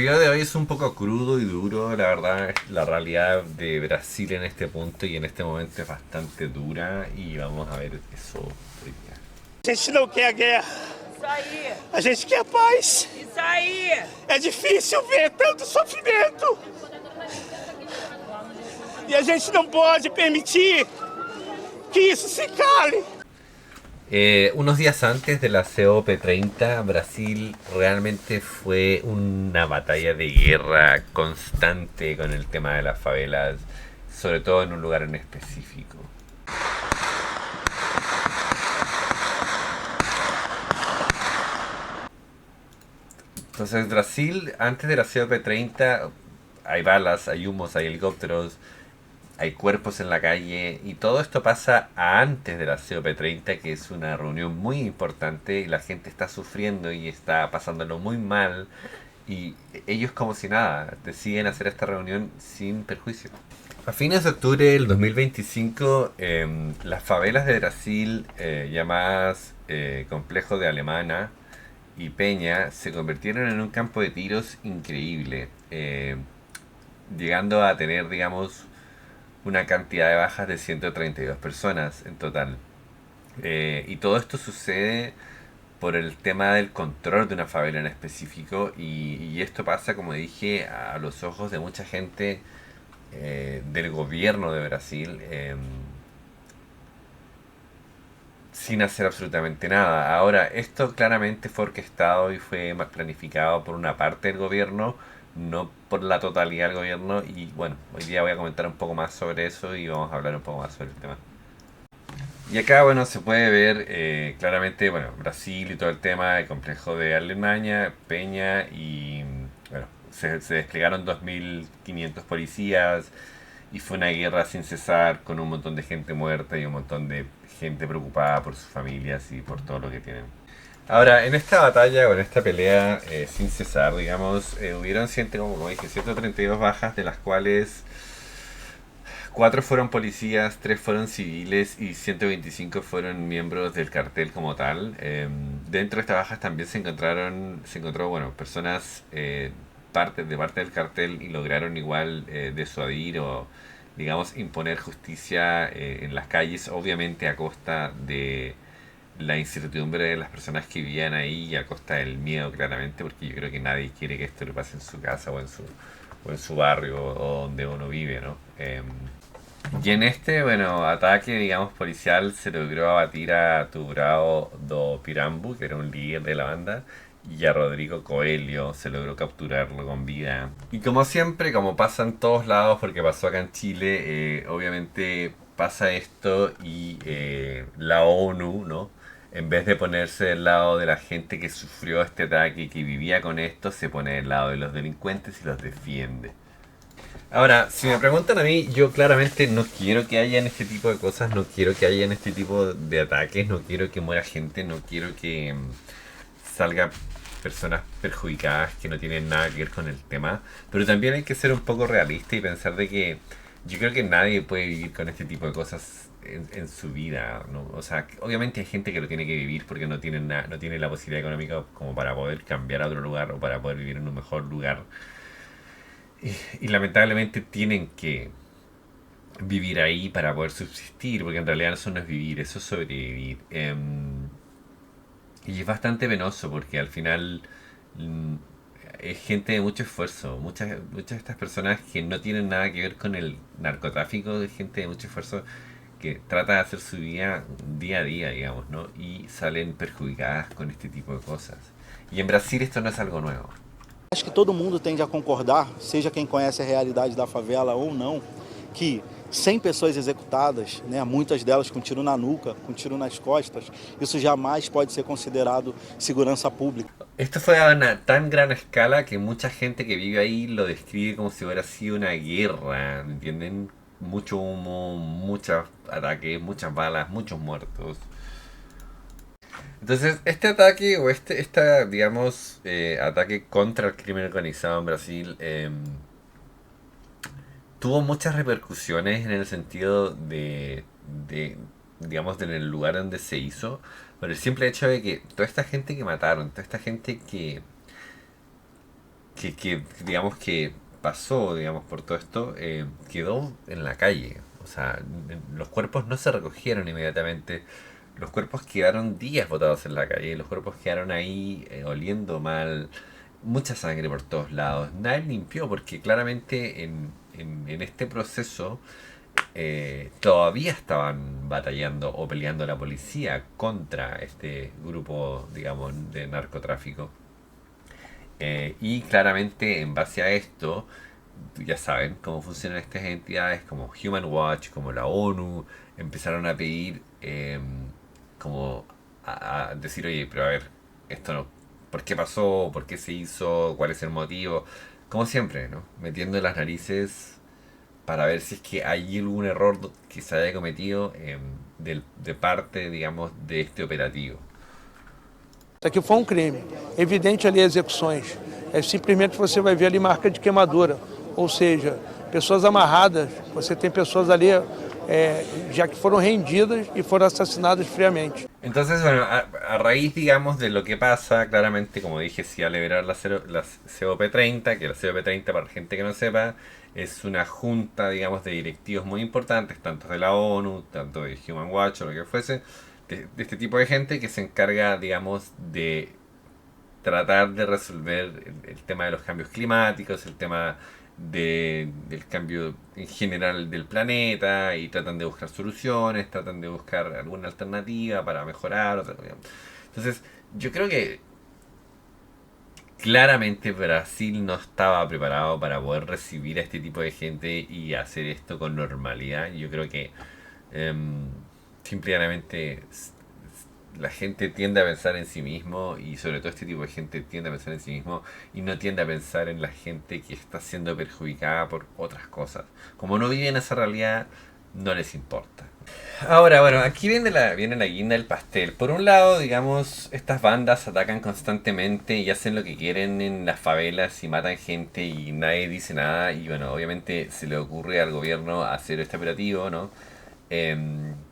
video de hoy es un poco crudo y duro, la verdad. La realidad de Brasil en este punto y en este momento es bastante dura y vamos a ver eso hoy día. A gente não quer guerra, Isso aí, a gente quer paz. isso aí. É difícil ver tanto sofrimento. E a gente não pode permitir que isso se cale. Unos días antes de la COP30, Brasil realmente fue una batalla de guerra constante con el tema de las favelas, sobre todo en un lugar en específico. Entonces Brasil, antes de la COP30, hay balas, hay humos, hay helicópteros, hay cuerpos en la calle y todo esto pasa antes de la COP30, que es una reunión muy importante y la gente está sufriendo y está pasándolo muy mal y ellos como si nada deciden hacer esta reunión sin perjuicio. A fines de octubre del 2025, las favelas de Brasil, llamadas Complejo de Alemana y Peña, se convirtieron en un campo de tiros increíble, llegando a tener, digamos, una cantidad de bajas de 132 personas en total. Y todo esto sucede por el tema del control de una favela en específico y esto pasa, como dije, a los ojos de mucha gente del gobierno de Brasil, sin hacer absolutamente nada. Ahora, esto claramente fue orquestado y fue más planificado por una parte del gobierno, no por la totalidad del gobierno. Y bueno, hoy día voy a comentar un poco más sobre eso y vamos a hablar un poco más sobre el tema. Y acá, bueno, se puede ver claramente, bueno, Brasil y todo el tema, el complejo de Alemania, Peña y, bueno, se desplegaron 2.500 policías y fue una guerra sin cesar con un montón de gente muerta y un montón de gente preocupada por sus familias y por todo lo que tienen. Ahora, en esta batalla o en esta pelea sin cesar, digamos, hubieron como dije, 132 bajas, de las cuales 4 fueron policías, 3 fueron civiles y 125 fueron miembros del cartel como tal. Dentro de estas bajas también se encontró, bueno, personas de parte del cartel y lograron igual disuadir o, digamos, imponer justicia en las calles, obviamente a costa de la incertidumbre de las personas que vivían ahí y a costa del miedo, claramente, porque yo creo que nadie quiere que esto le pase en su casa o en su barrio o donde uno vive, ¿no? Y en este, bueno, ataque, digamos, policial, se logró abatir a Tubrao do Pirambu, que era un líder de la banda, y a Rodrigo Coelho se logró capturarlo con vida. Y como siempre, como pasa en todos lados, porque pasó acá en Chile, obviamente pasa esto y la ONU, ¿no? En vez de ponerse del lado de la gente que sufrió este ataque y que vivía con esto, se pone del lado de los delincuentes y los defiende. Ahora, si me preguntan a mí, yo claramente no quiero que haya este tipo de cosas, no quiero que haya este tipo de ataques, no quiero que muera gente, no quiero que salga personas perjudicadas que no tienen nada que ver con el tema, pero también hay que ser un poco realista y pensar de que yo creo que nadie puede vivir con este tipo de cosas en su vida, ¿no? O sea, obviamente hay gente que lo tiene que vivir porque no tiene la posibilidad económica como para poder cambiar a otro lugar o para poder vivir en un mejor lugar. Y lamentablemente tienen que vivir ahí para poder subsistir, porque en realidad eso no es vivir, eso es sobrevivir. Y es bastante penoso porque al final mm, es gente de mucho esfuerzo. Muchas de estas personas que no tienen nada que ver con el narcotráfico, es gente de mucho esfuerzo que trata de hacer su vida día a día, digamos, ¿no? Y salen perjudicadas con este tipo de cosas. Y en Brasil esto no es algo nuevo. Acho que todo mundo tende a concordar, seja quem conhece a realidade da favela ou não, que 100 pessoas executadas, né, muitas delas com tiro na nuca, com tiro nas costas, isso jamais pode ser considerado segurança pública. Esto fue a una tan gran escala que mucha gente que vive ahí lo describe como si hubiera sido una guerra, ¿entienden? Mucho humo, muchos ataques, muchas balas, muchos muertos. Entonces, este ataque o digamos, ataque contra el crimen organizado en Brasil tuvo muchas repercusiones en el sentido de, digamos, en el lugar donde se hizo, por el simple hecho de que toda esta gente que mataron, toda esta gente digamos que pasó, digamos, por todo esto, quedó en la calle. O sea, los cuerpos no se recogieron inmediatamente. Los cuerpos quedaron días botados en la calle. Los cuerpos quedaron ahí oliendo mal. Mucha sangre por todos lados. Nadie limpió porque claramente en este proceso todavía estaban batallando o peleando la policía contra este grupo, digamos, de narcotráfico. Y claramente en base a esto, ya saben cómo funcionan estas entidades como Human Watch, como la ONU, empezaron a pedir como a decir, oye, pero a ver, esto no, ¿por qué pasó? ¿Por qué se hizo? ¿Cuál es el motivo? Como siempre, ¿no? Metiendo las narices para ver si es que hay algún error que se haya cometido de parte, digamos, de este operativo. Isso aqui foi um crime. Evidente ali execuções. Simplesmente você vai ver ali marca de queimadura. Ou seja, pessoas amarradas. Você tem pessoas ali ya que fueron rendidas y fueron asesinadas friamente. Entonces, bueno, a raíz, digamos, de lo que pasa, claramente, como dije, se iba a liberar la COP30, que la COP30, para la gente que no sepa, es una junta, digamos, de directivos muy importantes, tanto de la ONU, tanto de Human Watch o lo que fuese, de este tipo de gente que se encarga, digamos, de tratar de resolver el tema de los cambios climáticos, el tema del cambio en general del planeta, y tratan de buscar soluciones, tratan de buscar alguna alternativa para mejorar. Entonces, yo creo que claramente Brasil no estaba preparado para poder recibir a este tipo de gente y hacer esto con normalidad. Yo creo que simplemente la gente tiende a pensar en sí mismo, y sobre todo este tipo de gente tiende a pensar en sí mismo y no tiende a pensar en la gente que está siendo perjudicada por otras cosas. Como no viven esa realidad, no les importa. Ahora, bueno, aquí viene la guinda del pastel. Por un lado, digamos, estas bandas atacan constantemente y hacen lo que quieren en las favelas y matan gente y nadie dice nada. Y bueno, obviamente se le ocurre al gobierno hacer este operativo, ¿no?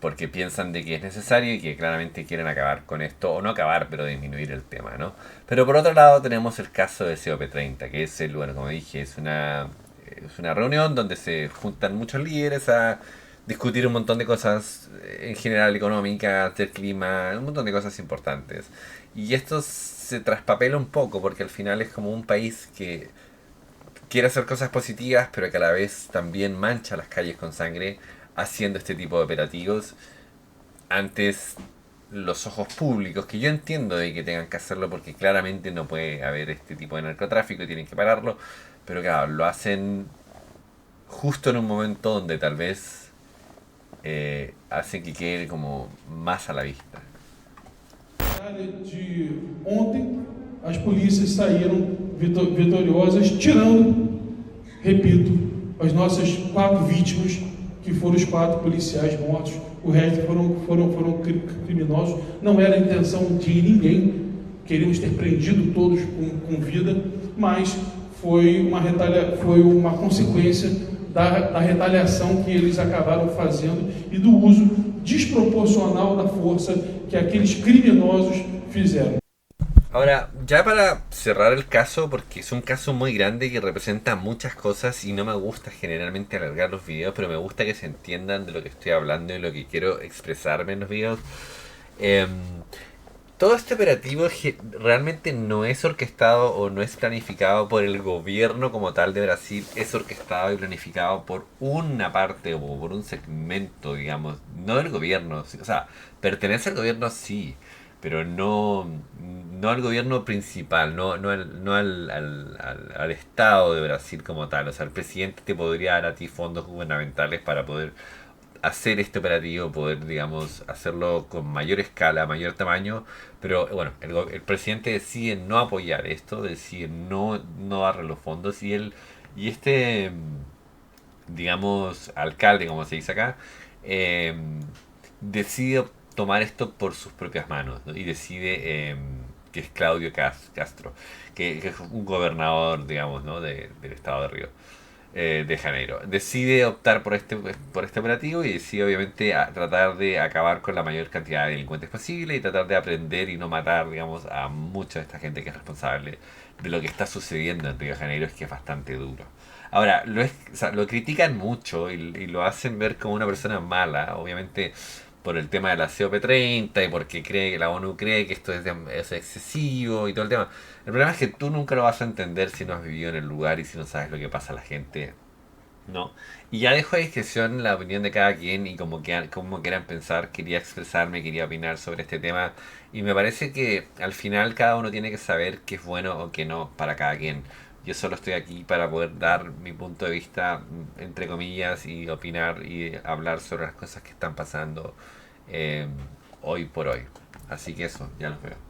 Porque piensan de que es necesario y que claramente quieren acabar con esto, o no acabar, pero disminuir el tema, ¿no? Pero por otro lado tenemos el caso de COP30, que es bueno, como dije, es una reunión donde se juntan muchos líderes a discutir un montón de cosas, en general económicas, del clima, un montón de cosas importantes. Y esto se traspapela un poco, porque al final es como un país que quiere hacer cosas positivas, pero que a la vez también mancha las calles con sangre, haciendo este tipo de operativos antes los ojos públicos, que yo entiendo de que tengan que hacerlo porque claramente no puede haber este tipo de narcotráfico y tienen que pararlo, pero claro, lo hacen justo en un momento donde tal vez hacen que quede como más a la vista. De ontem, as polícias saíram vitoriosas, tirando, repito, as nossas 4 vítimas, que foram os 4 policiais mortos. O resto foram criminosos. Não era a intenção de ninguém. Queríamos ter prendido todos com vida, mas foi uma consequência da retaliação que eles acabaram fazendo e do uso desproporcional da força que aqueles criminosos fizeram. Ahora, ya para cerrar el caso, porque es un caso muy grande que representa muchas cosas y no me gusta generalmente alargar los videos, pero me gusta que se entiendan de lo que estoy hablando y lo que quiero expresarme en los videos. Todo este operativo realmente no es orquestado o no es planificado por el gobierno como tal de Brasil, es orquestado y planificado por una parte o por un segmento, digamos, no del gobierno, o sea, pertenece al gobierno sí, pero no al gobierno principal, no al Estado de Brasil como tal. O sea, el presidente te podría dar a ti fondos gubernamentales para poder hacer este operativo, poder, digamos, hacerlo con mayor escala, mayor tamaño, pero bueno, el presidente decide no apoyar esto, decide no darle los fondos, y este, digamos, alcalde, como se dice acá, decide tomar esto por sus propias manos, ¿no? Y decide que es Claudio Castro, que es un gobernador, digamos, ¿no? del estado de Río. de Janeiro. Decide optar por este operativo y decide obviamente tratar de acabar con la mayor cantidad de delincuentes posible y tratar de aprender y no matar, digamos, a mucha de esta gente que es responsable de lo que está sucediendo en Río de Janeiro, es que es bastante duro. Ahora, o sea, lo critican mucho y lo hacen ver como una persona mala, obviamente por el tema de la COP30 y porque cree que la ONU cree que esto es excesivo y todo el tema. El problema es que tú nunca lo vas a entender si no has vivido en el lugar y si no sabes lo que pasa a la gente, ¿no? Y ya dejo a discreción la opinión de cada quien y como quieran pensar. Quería expresarme, quería opinar sobre este tema y me parece que al final cada uno tiene que saber qué es bueno o qué no para cada quien. Yo solo estoy aquí para poder dar mi punto de vista, entre comillas, y opinar y hablar sobre las cosas que están pasando eh, hoy por hoy. Así que eso, ya los veo.